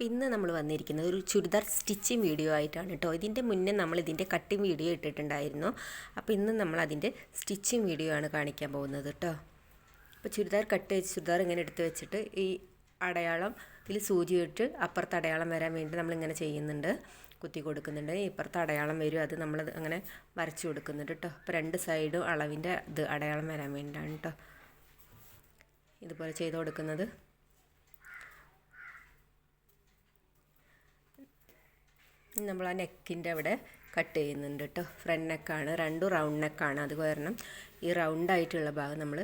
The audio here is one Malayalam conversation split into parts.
ഇന്ന് നമ്മൾ വന്നിരിക്കുന്നത് ഒരു ചുരിദാർ സ്റ്റിച്ചിങ് വീഡിയോ ആയിട്ടാണ് കേട്ടോ. ഇതിൻ്റെ മുന്നേ നമ്മൾ ഇതിൻ്റെ കട്ടിങ് വീഡിയോ ഇട്ടിട്ടുണ്ടായിരുന്നു. അപ്പോൾ ഇന്ന് നമ്മൾ അതിൻ്റെ സ്റ്റിച്ചിങ് വീഡിയോ ആണ് കാണിക്കാൻ പോകുന്നത് കേട്ടോ. അപ്പോൾ ചുരിദാർ കട്ട് ചെയ്ത് ചുരിദാർ ഇങ്ങനെ എടുത്ത് വെച്ചിട്ട് ഈ അടയാളം ഇതിൽ സൂചി ഇട്ട് അപ്പുറത്ത് അടയാളം വരാൻ വേണ്ടി നമ്മളിങ്ങനെ ചെയ്യുന്നുണ്ട്, കുത്തി കൊടുക്കുന്നുണ്ട്. ഇപ്പുറത്ത് അടയാളം വരും, അത് നമ്മൾ അങ്ങനെ വരച്ച് കൊടുക്കുന്നുണ്ട് കേട്ടോ. അപ്പോൾ രണ്ട് സൈഡും അളവിൻ്റെ ഇത് അടയാളം വരാൻ വേണ്ടിയിട്ടാണ് കേട്ടോ ഇതുപോലെ ചെയ്ത് കൊടുക്കുന്നത്. നമ്മൾ ആ നെക്കിൻ്റെ അവിടെ കട്ട് ചെയ്യുന്നുണ്ട് കേട്ടോ. ഫ്രണ്ട് നെക്കാണ്, രണ്ടും റൗണ്ട് നെക്കാണ്. അത് കാരണം ഈ റൗണ്ടായിട്ടുള്ള ഭാഗം നമ്മൾ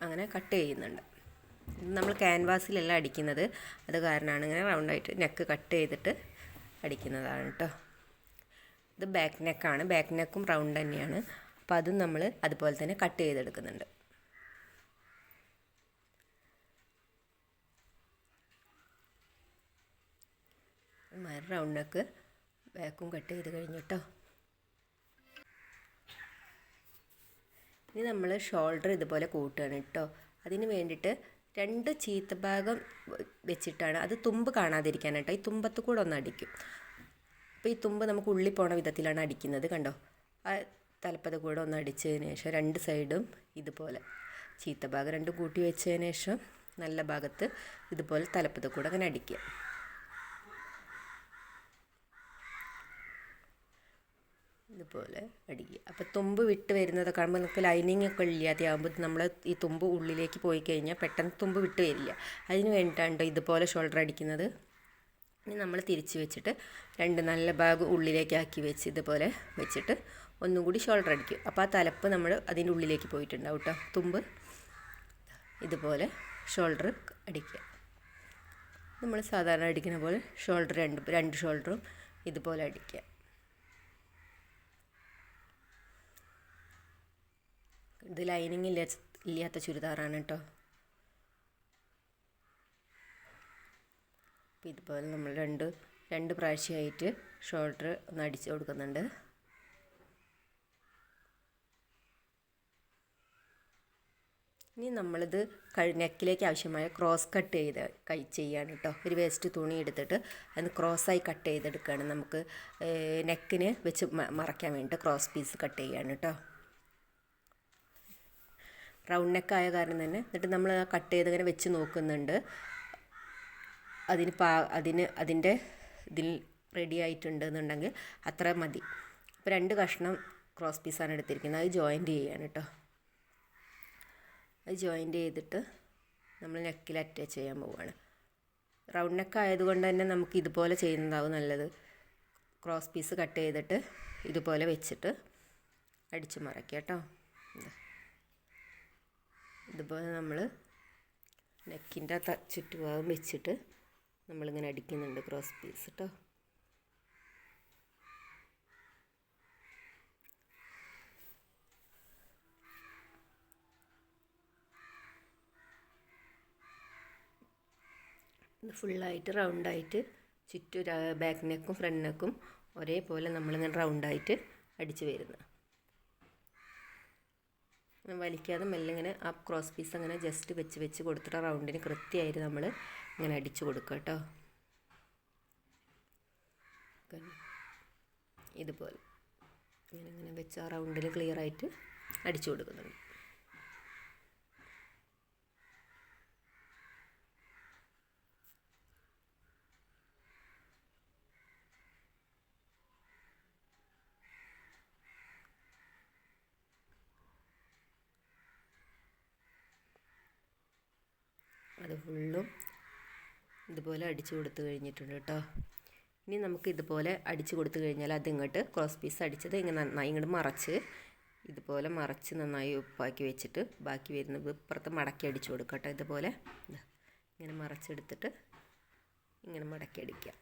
അങ്ങനെ കട്ട് ചെയ്യുന്നുണ്ട്. നമ്മൾ ക്യാൻവാസിലല്ല അടിക്കുന്നത്, അത് കാരണമാണ് ഇങ്ങനെ റൗണ്ടായിട്ട് നെക്ക് കട്ട് ചെയ്തിട്ട് അടിക്കുന്നതാണ് കേട്ടോ. ഇത് ബാക്ക് നെക്കാണ്, ബാക്ക് നെക്കും റൗണ്ട് തന്നെയാണ്. അപ്പോൾ അതും നമ്മൾ അതുപോലെ തന്നെ കട്ട് ചെയ്തെടുക്കുന്നുണ്ട്. റൗണ്ട് നെക്ക് ബാക്കും കട്ട് ചെയ്ത് കഴിഞ്ഞു കേട്ടോ. ഇനി നമ്മൾ ഷോൾഡർ ഇതുപോലെ കൂട്ടുകയാണ് കേട്ടോ. അതിന് വേണ്ടിയിട്ട് രണ്ട് ചീത്ത ഭാഗം വെച്ചിട്ടാണ്, അത് തുമ്പ് കാണാതിരിക്കാൻ കേട്ടോ. ഈ തുമ്പത്ത് കൂടെ ഒന്ന് അടിക്കും. അപ്പോൾ ഈ തുമ്പ് നമുക്ക് ഉള്ളിൽ പോണ വിധത്തിലാണ് അടിക്കുന്നത്, കണ്ടോ. ആ തലപ്പത്ത് കൂടെ ഒന്ന് അടിച്ചതിന് ശേഷം രണ്ട് സൈഡും ഇതുപോലെ ചീത്ത ഭാഗം രണ്ടും കൂട്ടി വെച്ചതിന് ശേഷം നല്ല ഭാഗത്ത് ഇതുപോലെ തലപ്പത്ത് കൂടെ അങ്ങനെ അടിക്കുക. ഇതുപോലെ അടിക്കുക. അപ്പോൾ തുമ്പ് വിട്ട് വരുന്നതൊക്കെ കാണുമ്പോൾ നമുക്ക് ലൈനിങ് ഒക്കെ ഇല്ലാതെ ആകുമ്പോൾ നമ്മൾ ഈ തുമ്പ് ഉള്ളിലേക്ക് പോയി കഴിഞ്ഞാൽ പെട്ടെന്ന് തുമ്പ് വിട്ട് വരില്ല. അതിന് വേണ്ടിയിട്ടാണ് ഇതുപോലെ ഷോൾഡർ അടിക്കുന്നത്. ഇനി നമ്മൾ തിരിച്ച് വെച്ചിട്ട് രണ്ട് നല്ല ഭാഗം ഉള്ളിലേക്ക് ആക്കി വെച്ച് ഇതുപോലെ വെച്ചിട്ട് ഒന്നും കൂടി ഷോൾഡർ അടിക്കും. അപ്പോൾ ആ തലപ്പ് നമ്മൾ അതിൻ്റെ ഉള്ളിലേക്ക് പോയിട്ടുണ്ടാവും കേട്ടോ. തുമ്പ് ഇതുപോലെ ഷോൾഡർ അടിക്കുക. നമ്മൾ സാധാരണ അടിക്കുന്ന പോലെ ഷോൾഡർ രണ്ട് ഷോൾഡറും ഇതുപോലെ അടിക്കുക. ഇത് ലൈനിങ് ഇല്ലാത്ത ചുരിദാറാണ് കേട്ടോ. അപ്പോൾ ഇതുപോലെ നമ്മൾ രണ്ട് പ്രാവശ്യമായിട്ട് ഷോൾഡർ ഒന്ന് അടിച്ച് കൊടുക്കുന്നുണ്ട്. ഇനി നമ്മളിത് നെക്കിലേക്ക് ആവശ്യമായ ക്രോസ് കട്ട് ചെയ്യാണ് കേട്ടോ. ഒരു വേസ്റ്റ് തുണി എടുത്തിട്ട് അത് ക്രോസായി കട്ട് ചെയ്തെടുക്കുകയാണ്. നമുക്ക് നെക്കിന് വെച്ച് മറയ്ക്കാൻ വേണ്ടിയിട്ട് ക്രോസ് പീസ് കട്ട് ചെയ്യാണ് കേട്ടോ. റൗണ്ട് നെക്കായ കാരണം തന്നെ എന്നിട്ട് നമ്മൾ കട്ട് ചെയ്ത് ഇങ്ങനെ വെച്ച് നോക്കുന്നുണ്ട്, അതിൻ്റെ ഇതിൽ റെഡി ആയിട്ടുണ്ട് എന്നുണ്ടെങ്കിൽ അത്ര മതി. അപ്പോൾ രണ്ട് കഷ്ണം ക്രോസ് പീസാണ് എടുത്തിരിക്കുന്നത്, അത് ജോയിൻറ്റ് ചെയ്യാണ് കേട്ടോ. അത് ജോയിൻറ്റ് ചെയ്തിട്ട് നമ്മൾ നെക്കിൽ അറ്റാച്ച് ചെയ്യാൻ പോവുകയാണ്. റൗണ്ട് നെക്ക് ആയതുകൊണ്ട് തന്നെ നമുക്ക് ഇതുപോലെ ചെയ്യുന്നതാവും നല്ലത്. ക്രോസ് പീസ് കട്ട് ചെയ്തിട്ട് ഇതുപോലെ വെച്ചിട്ട് അടിച്ച് മറയ്ക്കുക കേട്ടോ. ഇതുപോലെ നമ്മൾ നെക്കിൻ്റെ ചുറ്റുഭാഗം വെച്ചിട്ട് നമ്മളിങ്ങനെ അടിക്കുന്നുണ്ട് ക്രോസ് പീസ് കേട്ടോ. ഇത് ഫുള്ളായിട്ട് റൗണ്ടായിട്ട് ചുറ്റും ബാക്ക് നെക്കും ഫ്രണ്ട് നെക്കും ഒരേപോലെ നമ്മളിങ്ങനെ റൗണ്ടായിട്ട് അടിച്ച് വരുന്നത്. വലിക്കാതെ മെല്ലെ ഇങ്ങനെ ആ ക്രോസ് പീസ് അങ്ങനെ ജസ്റ്റ് വെച്ച് കൊടുത്തിട്ട് റൗണ്ടിന് കൃത്യമായിട്ട് നമ്മൾ ഇങ്ങനെ അടിച്ച് കൊടുക്കുക കേട്ടോ. ഇതുപോലെ ഇങ്ങനെ വെച്ച് ആ റൗണ്ടിൽ ക്ലിയറായിട്ട് അടിച്ചു കൊടുക്കുന്നുണ്ട്. അത് ഫുള്ളും ഇതുപോലെ അടിച്ചു കൊടുത്തു കഴിഞ്ഞിട്ടുണ്ട് കേട്ടോ. ഇനി നമുക്ക് ഇതുപോലെ അടിച്ചു കൊടുത്തു കഴിഞ്ഞാൽ അതിങ്ങോട്ട് ക്രോസ് പീസ് അടിച്ചത് ഇങ്ങനെ നന്നായി ഇങ്ങോട്ട് മറച്ച് ഇതുപോലെ മറച്ച് നന്നായി ഉപ്പാക്കി വെച്ചിട്ട് ബാക്കി വരുന്നത് ഇപ്പുറത്ത് മടക്കി അടിച്ചു കൊടുക്കുക കേട്ടോ. ഇതുപോലെ ഇങ്ങനെ മറച്ചെടുത്തിട്ട് ഇങ്ങനെ മടക്കി അടിക്കുക.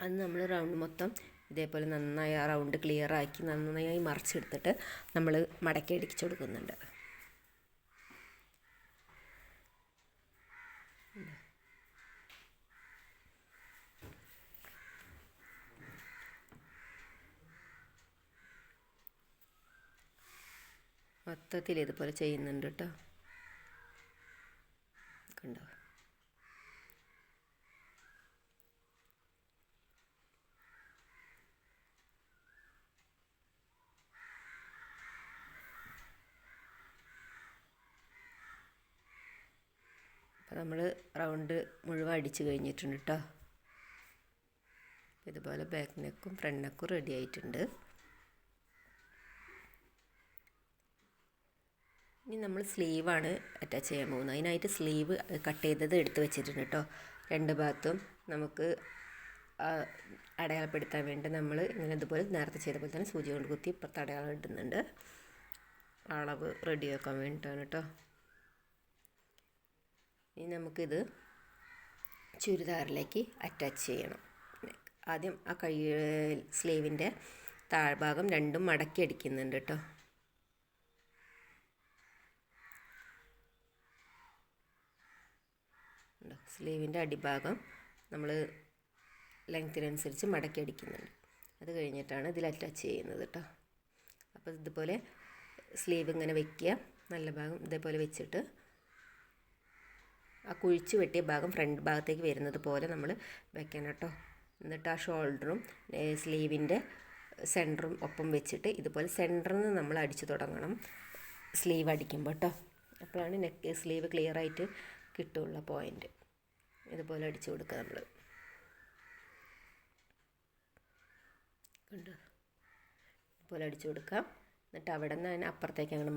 അത് നമ്മൾ റൗണ്ട് മൊത്തം ഇതേപോലെ നന്നായി ആ റൗണ്ട് ക്ലിയറാക്കി നന്നായി മറച്ചെടുത്തിട്ട് നമ്മൾ മടക്കി അടിച്ചു കൊടുക്കുന്നുണ്ട്. മൊത്തത്തിൽ ഇതുപോലെ ചെയ്യുന്നുണ്ട് കേട്ടോ. കണ്ടോ. നമ്മൾ റൗണ്ട് മുഴുവൻ അടിച്ച് കഴിഞ്ഞിട്ടുണ്ട് കേട്ടോ. ഇതുപോലെ ബാക്ക് നെക്കും ഫ്രണ്ട് നെക്കും റെഡി ആയിട്ടുണ്ട്. ഇനി നമ്മൾ സ്ലീവാണ് അറ്റാച്ച് ചെയ്യാൻ പോകുന്നത്. അതിനായിട്ട് സ്ലീവ് കട്ട് ചെയ്തത് എടുത്ത് വെച്ചിട്ടുണ്ട് കേട്ടോ. രണ്ട് ഭാഗത്തും നമുക്ക് അടയാളപ്പെടുത്താൻ വേണ്ടി നമ്മൾ ഇങ്ങനെ ഇതുപോലെ നേരത്തെ ചെയ്ത പോലെ തന്നെ സൂചി കൊണ്ട് കുത്തി ഇപ്പുറത്ത് അടയാളം ഇടുന്നുണ്ട്. അളവ് റെഡിയാക്കാൻ വേണ്ടിയിട്ടാണ് കേട്ടോ. ഇനി നമുക്കിത് ചുരിദാറിലേക്ക് അറ്റാച്ച് ചെയ്യണം. ആദ്യം ആ സ്ലീവിൻ്റെ താഴ്ഭാഗം രണ്ടും മടക്കി അടിക്കുന്നുണ്ട് കേട്ടോ. സ്ലീവിൻ്റെ അടിഭാഗം നമ്മൾ ലെങ്ത്തിനനുസരിച്ച് മടക്കി അടിക്കുന്നുണ്ട്. അത് കഴിഞ്ഞിട്ടാണ് ഇതിൽ അറ്റാച്ച് ചെയ്യുന്നത് കേട്ടോ. അപ്പോൾ ഇതുപോലെ സ്ലീവ് ഇങ്ങനെ വെക്കുക. നല്ല ഭാഗം ഇതേപോലെ വെച്ചിട്ട് ആ കുഴിച്ച് വെട്ടിയ ഭാഗം ഫ്രണ്ട് ഭാഗത്തേക്ക് വരുന്നത് പോലെ നമ്മൾ വെക്കണം കേട്ടോ. എന്നിട്ട് ആ ഷോൾഡറും സ്ലീവിൻ്റെ സെൻറ്ററും ഒപ്പം വെച്ചിട്ട് ഇതുപോലെ സെൻറ്ററിൽ നിന്ന് നമ്മൾ അടിച്ച് തുടങ്ങണം സ്ലീവ് അടിക്കുമ്പോൾ കേട്ടോ. അപ്പോഴാണ് സ്ലീവ് ക്ലിയർ ആയിട്ട് കിട്ടുള്ള പോയിൻ്റ്. ഇതുപോലെ അടിച്ചു കൊടുക്കുക നമ്മൾ. കണ്ടോ, ഇതുപോലെ അടിച്ചു കൊടുക്കാം. എന്നിട്ട് അവിടെ നിന്ന് അതിന് അപ്പുറത്തേക്ക് അങ്ങനെ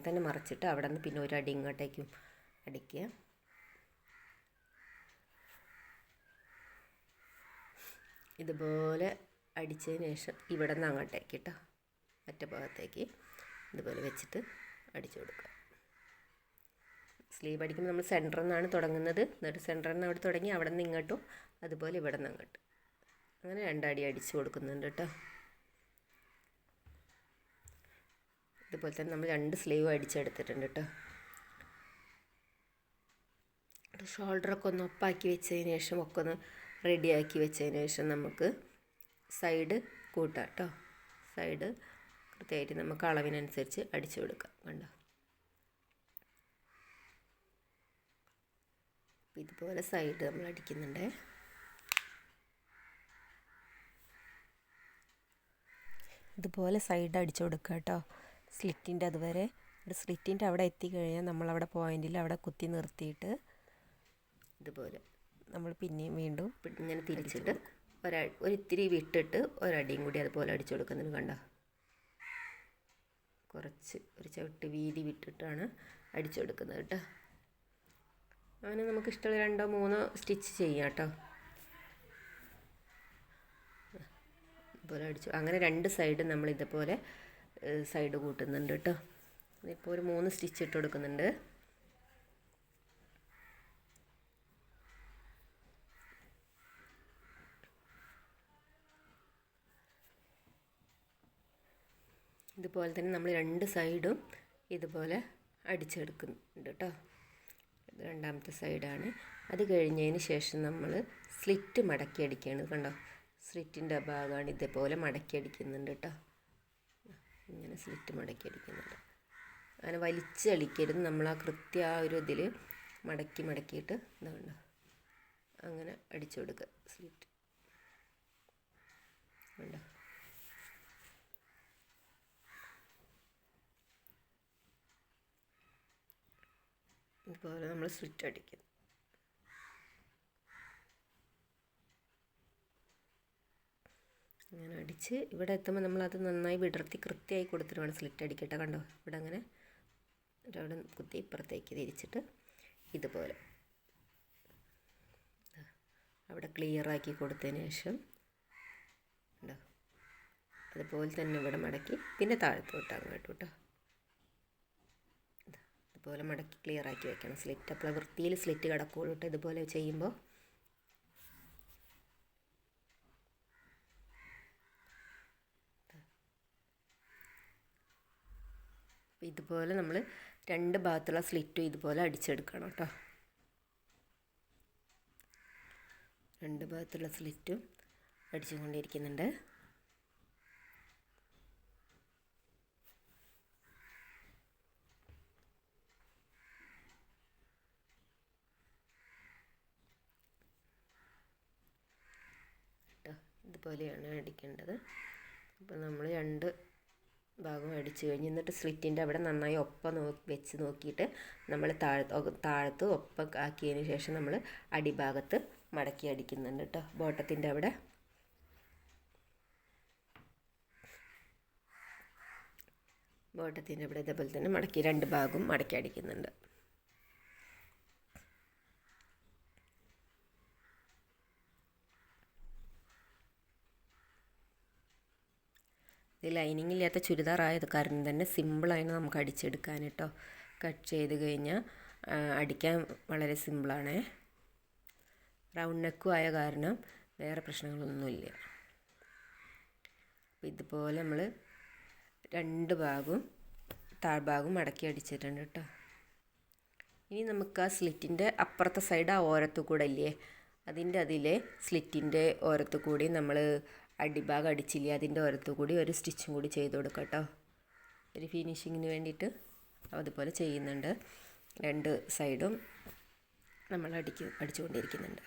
തന്നെ മറിച്ചിട്ട് അവിടെ നിന്ന് പിന്നെ ഒരു അടി ഇങ്ങോട്ടേക്കും അടിക്കുക. ഇതുപോലെ അടിച്ചതിന് ശേഷം ഇവിടെ നിന്ന് അങ്ങോട്ടേക്ക് കേട്ടോ, മറ്റേ ഭാഗത്തേക്ക് ഇതുപോലെ വെച്ചിട്ട് അടിച്ചു കൊടുക്കുക. സ്ലീവ് അടിക്കുമ്പോൾ നമ്മൾ സെൻറ്ററിൽ നിന്നാണ് തുടങ്ങുന്നത്. എന്നിട്ട് സെൻറ്ററിൽ നിന്ന് അവിടെ തുടങ്ങി അവിടെ നിന്ന് ഇങ്ങോട്ടും അതുപോലെ ഇവിടെ നിന്ന് അങ്ങോട്ട് അങ്ങനെ രണ്ടടി അടിച്ചു കൊടുക്കുന്നുണ്ട് കേട്ടോ. ഇതുപോലെ തന്നെ നമ്മൾ രണ്ട് സ്ലീവ് അടിച്ചെടുത്തിട്ടുണ്ട് കേട്ടോ. ഷോൾഡറൊക്കെ ഒന്ന് ഒപ്പാക്കി വെച്ചതിന് ശേഷം ഒക്കെ ഒന്ന് റെഡിയാക്കി വെച്ചതിന് ശേഷം നമുക്ക് സൈഡ് കൂട്ടാം കേട്ടോ. സൈഡ് കൃത്യമായിട്ട് നമുക്ക് അളവിനനുസരിച്ച് അടിച്ചു കൊടുക്കാം. കണ്ടോ, ഇതുപോലെ സൈഡ് നമ്മൾ അടിക്കുന്നുണ്ട്. ഇതുപോലെ സൈഡ് അടിച്ചു കൊടുക്കുക കേട്ടോ, സ്ലിറ്റിൻ്റെ അതുവരെ. സ്ലിറ്റിൻ്റെ അവിടെ എത്തിക്കഴിഞ്ഞാൽ നമ്മളവിടെ പോയിൻറ്റിൽ അവിടെ കുത്തി നിർത്തിയിട്ട് ഇതുപോലെ നമ്മൾ പിന്നെയും വീണ്ടും ഇങ്ങനെ തിരിച്ചിട്ട് ഒരിത്തിരി വിട്ടിട്ട് ഒരടിയും കൂടി അതുപോലെ അടിച്ചു കൊടുക്കുന്നത് കണ്ടോ. കുറച്ച് ഒരു ചവിട്ട് വീതി വിട്ടിട്ടാണ് അടിച്ചു കൊടുക്കുന്നത് കേട്ടോ. അങ്ങനെ നമുക്ക് ഇഷ്ടമുള്ള 2-3 സ്റ്റിച്ച് ചെയ്യാം കേട്ടോ. ഇതുപോലെ അടിച്ചു അങ്ങനെ രണ്ട് സൈഡ് നമ്മൾ ഇതുപോലെ സൈഡ് കൂട്ടുന്നുണ്ട് കേട്ടോ. ഇപ്പോൾ ഒരു 3 സ്റ്റിച്ച് ഇട്ട് കൊടുക്കുന്നുണ്ട്. ഇതുപോലെ തന്നെ നമ്മൾ രണ്ട് സൈഡും ഇതുപോലെ അടിച്ചെടുക്കുന്നുണ്ട് കേട്ടോ. ഇത് രണ്ടാമത്തെ സൈഡാണ്. അത് കഴിഞ്ഞതിന് ശേഷം നമ്മൾ സ്ലിറ്റ് മടക്കി അടിക്കുകയാണ്. കണ്ടോ, സ്ലിറ്റിൻ്റെ ഭാഗമാണ് ഇതേപോലെ മടക്കി അടിക്കുന്നുണ്ട് കേട്ടോ. ഇങ്ങനെ സ്ലിറ്റ് മടക്കി അടിക്കുന്നുണ്ട്. അങ്ങനെ വലിച്ചടിക്കരുത്. നമ്മൾ ആ ആ ഒരു ഇതിൽ മടക്കിയിട്ട് ഇതുകൊണ്ട് അങ്ങനെ അടിച്ചു കൊടുക്കുക സ്ലിറ്റ്. കണ്ടോ, ഇതുപോലെ നമ്മൾ സ്ലിറ്റ് അടിക്കും. അങ്ങനെ അടിച്ച് ഇവിടെ എത്തുമ്പോൾ നമ്മളത് നന്നായി വിടർത്തി കൃത്യമായി കൊടുത്തിട്ട് വേണം സ്ലിറ്റ് അടിക്കട്ടെ. കണ്ടോ, ഇവിടെ അങ്ങനെ അവിടെ കുത്തി ഇപ്പുറത്തേക്ക് തിരിച്ചിട്ട് ഇതുപോലെ അവിടെ ക്ലിയറാക്കി കൊടുത്തതിന് ശേഷം ഉണ്ടോ അതുപോലെ തന്നെ ഇവിടെ മടക്കി പിന്നെ താഴത്തോട്ട് അങ്ങോട്ട് കേട്ടോ. ഇതുപോലെ മടക്കി ക്ലിയറാക്കി വെക്കണം സ്ലിറ്റ്. അപ്പോൾ വൃത്തിയിൽ സ്ലിറ്റ് കിടക്കുകയുള്ളൂ കേട്ടോ ഇതുപോലെ ചെയ്യുമ്പോൾ. ഇതുപോലെ നമ്മൾ രണ്ട് ഭാഗത്തുള്ള സ്ലിറ്റും ഇതുപോലെ അടിച്ചെടുക്കണം കേട്ടോ. രണ്ട് ഭാഗത്തുള്ള സ്ലിറ്റും അടിച്ചുകൊണ്ടിരിക്കുന്നുണ്ട്. ഇതുപോലെയാണ് അടിക്കേണ്ടത്. അപ്പോൾ നമ്മൾ രണ്ട് ഭാഗം അടിച്ചു കഴിഞ്ഞ് എന്നിട്ട് സ്ലിറ്റിൻ്റെ അവിടെ നന്നായി ഒപ്പം വെച്ച് നോക്കിയിട്ട് നമ്മൾ താഴത്ത് ഒപ്പം ആക്കിയതിന് ശേഷം നമ്മൾ അടിഭാഗത്ത് മടക്കി അടിക്കുന്നുണ്ട് കേട്ടോ. ബോട്ടത്തിൻ്റെ അവിടെ ഇതേപോലെ തന്നെ മടക്കി 2 ഭാഗവും മടക്കി അടിക്കുന്നുണ്ട്. ഇത് ലൈനിങ് ഇല്ലാത്ത ചുരിദാറായത് കാരണം തന്നെ സിമ്പിളാണ് നമുക്ക് അടിച്ചെടുക്കാൻ കേട്ടോ. കട്ട് ചെയ്ത് കഴിഞ്ഞാൽ അടിക്കാൻ വളരെ സിമ്പിളാണ്. റൗണ്ട് നെക്കും ആയ കാരണം വേറെ പ്രശ്നങ്ങളൊന്നുമില്ല. അപ്പോൾ ഇതുപോലെ നമ്മൾ 2 ഭാഗവും താഴ്ഭാഗവും മടക്കി അടിച്ചിട്ടുണ്ട് കേട്ടോ. ഇനി നമുക്ക് ആ സ്ലിറ്റിൻ്റെ അപ്പുറത്തെ സൈഡ് ആ ഓരത്തു കൂടെ ഇല്ലേ, അതിലെ സ്ലിറ്റിൻ്റെ ഓരത്തു കൂടി നമ്മൾ അടിഭാഗം അടിച്ചില്ലേ, അതിൻ്റെ ഓരത്തു കൂടി ഒരു സ്റ്റിച്ചും കൂടി ചെയ്ത് കൊടുക്കാം കേട്ടോ. ഒരു ഫിനിഷിങ്ങിന് വേണ്ടിയിട്ട് അതുപോലെ ചെയ്യുന്നുണ്ട്. 2 സൈഡും നമ്മൾ അടിച്ചുകൊണ്ടിരിക്കുന്നുണ്ട്.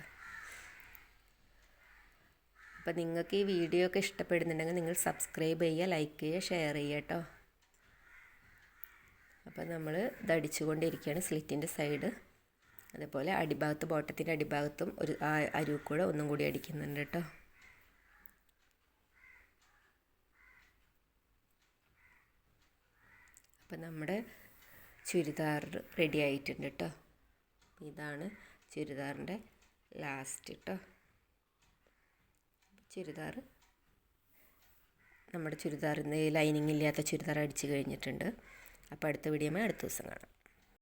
അപ്പോൾ നിങ്ങൾക്ക് ഈ വീഡിയോ ഒക്കെ ഇഷ്ടപ്പെടുന്നുണ്ടെങ്കിൽ നിങ്ങൾ സബ്സ്ക്രൈബ് ചെയ്യുക, ലൈക്ക് ചെയ്യുക, ഷെയർ ചെയ്യുക കേട്ടോ. അപ്പോൾ നമ്മൾ ഇത് അടിച്ചുകൊണ്ടിരിക്കുകയാണ് സ്ലിറ്റിൻ്റെ സൈഡ്. അതേപോലെ അടിഭാഗത്ത് ബോട്ടത്തിൻ്റെ അടിഭാഗത്തും ഒരു അരുവ് കൂടെ ഒന്നും കൂടി അടിക്കുന്നുണ്ട് കേട്ടോ. അപ്പം നമ്മുടെ ചുരിദാർ റെഡി ആയിട്ടുണ്ട് കേട്ടോ. ഇതാണ് ചുരിദാറിൻ്റെ ലാസ്റ്റ് കേട്ടോ. നമ്മുടെ ചുരിദാറിന്ന് ലൈനിങ് ഇല്ലാത്ത ചുരിദാർ അടിച്ച് കഴിഞ്ഞിട്ടുണ്ട്. അപ്പോൾ അടുത്ത വീഡിയോയുമായി അടുത്ത ദിവസം കാണാം.